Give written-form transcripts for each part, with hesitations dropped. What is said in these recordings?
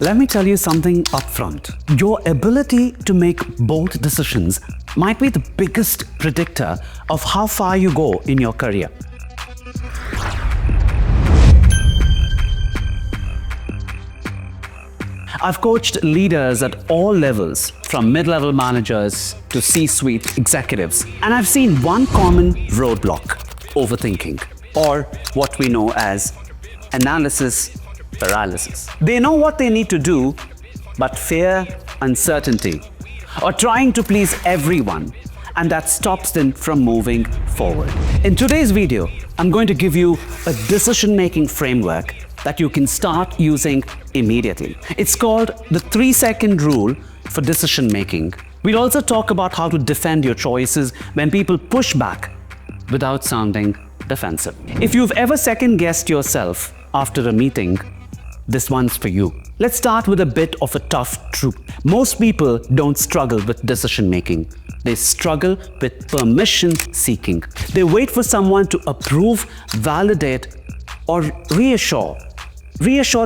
Let me tell you something upfront. Your ability to make bold decisions might be the biggest predictor of how far you go in your career. I've coached leaders at all levels, from mid-level managers to C-suite executives, and I've seen one common roadblock: overthinking, or what we know as analysis paralysis. They know what they need to do, but fear uncertainty, or trying to please everyone, and that stops them from moving forward. In today's video, I'm going to give you a decision-making framework that you can start using immediately. It's called the 3-second rule for decision-making. We'll also talk about how to defend your choices when people push back without sounding defensive. If you've ever second-guessed yourself after a meeting, this one's for you. Let's start with a bit of a tough truth. Most people don't struggle with decision-making. They struggle with permission-seeking. They wait for someone to approve, validate, or reassure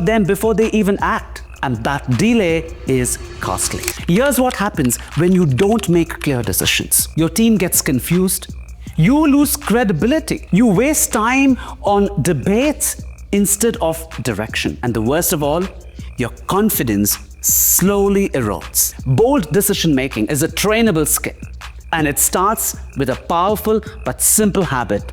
them before they even act. And that delay is costly. Here's what happens when you don't make clear decisions. Your team gets confused. You lose credibility. You waste time on debates instead of direction. And the worst of all, your confidence slowly erodes. Bold decision-making is a trainable skill, and it starts with a powerful but simple habit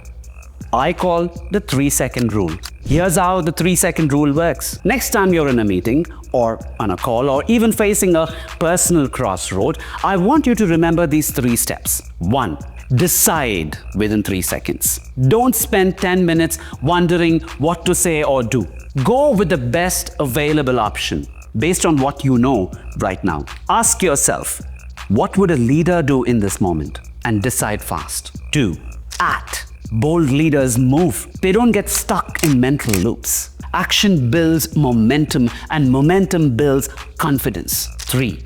I call the 3-second rule. Here's how the 3-second rule works. Next time you're in a meeting, or on a call, or even facing a personal crossroad, I want you to remember these 3 steps. 1. Decide within 3 seconds. Don't spend 10 minutes wondering what to say or do. Go with the best available option based on what you know right now. Ask yourself, what would a leader do in this moment? And decide fast. 2. Act. Bold leaders move. They don't get stuck in mental loops. Action builds momentum, and momentum builds confidence. 3.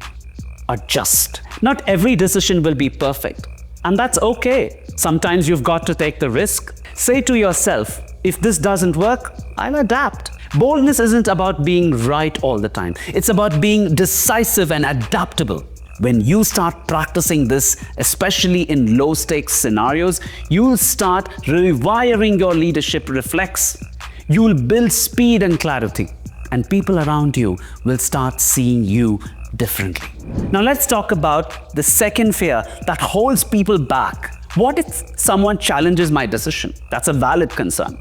Adjust. Not every decision will be perfect, and that's okay. Sometimes you've got to take the risk. Say to yourself, if this doesn't work, I'll adapt. Boldness isn't about being right all the time. It's about being decisive and adaptable. When you start practicing this, especially in low-stakes scenarios, you'll start rewiring your leadership reflex. You'll build speed and clarity, and people around you will start seeing you differently. Now let's talk about the second fear that holds people back. What if someone challenges my decision? That's a valid concern,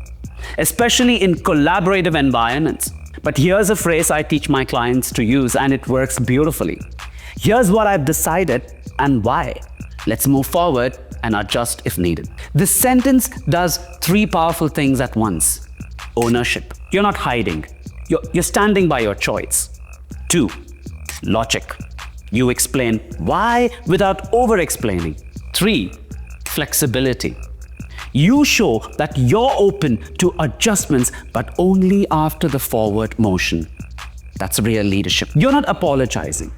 especially in collaborative environments. But here's a phrase I teach my clients to use, and it works beautifully. Here's what I've decided and why. Let's move forward and adjust if needed. This sentence does 3 powerful things at once. Ownership. You're not hiding. You're standing by your choice. 2. Logic. You explain why without over-explaining. 3. Flexibility. You show that you're open to adjustments, but only after the forward motion. That's real leadership. You're not apologizing.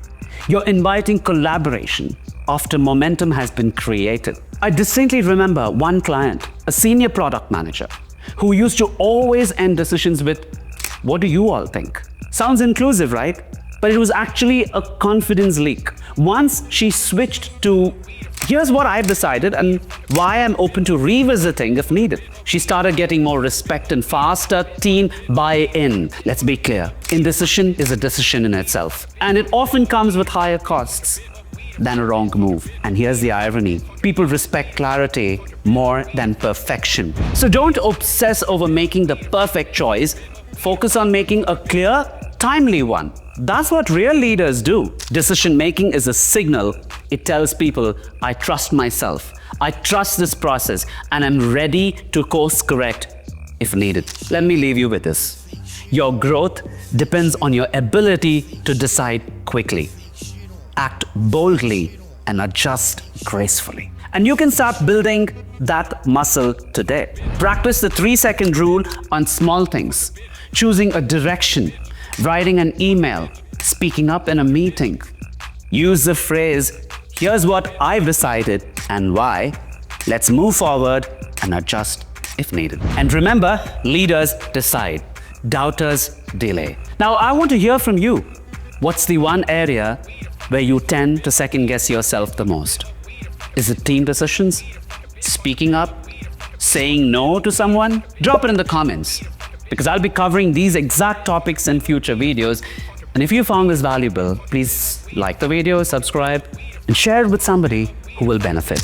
You're inviting collaboration after momentum has been created. I distinctly remember one client, a senior product manager, who used to always end decisions with, "What do you all think?" Sounds inclusive, right? But it was actually a confidence leak. Once she switched to, "Here's what I've decided and why I'm open to revisiting if needed," she started getting more respect and faster team buy-in. Let's be clear, indecision is a decision in itself, and it often comes with higher costs than a wrong move. And here's the irony: people respect clarity more than perfection. So don't obsess over making the perfect choice. Focus on making a clear, timely one. That's what real leaders do. Decision-making is a signal. It tells people, I trust myself, I trust this process, and I'm ready to course-correct if needed. Let me leave you with this. Your growth depends on your ability to decide quickly, act boldly, and adjust gracefully. And you can start building that muscle today. Practice the 3-second rule on small things: choosing a direction, writing an email, speaking up in a meeting. Use the phrase, "Here's what I've decided and why. Let's move forward and adjust if needed." And remember, leaders decide, doubters delay. Now, I want to hear from you. What's the one area where you tend to second guess yourself the most? Is it team decisions? Speaking up? Saying no to someone? Drop it in the comments, because I'll be covering these exact topics in future videos. And if you found this valuable, please like the video, subscribe, and share it with somebody who will benefit.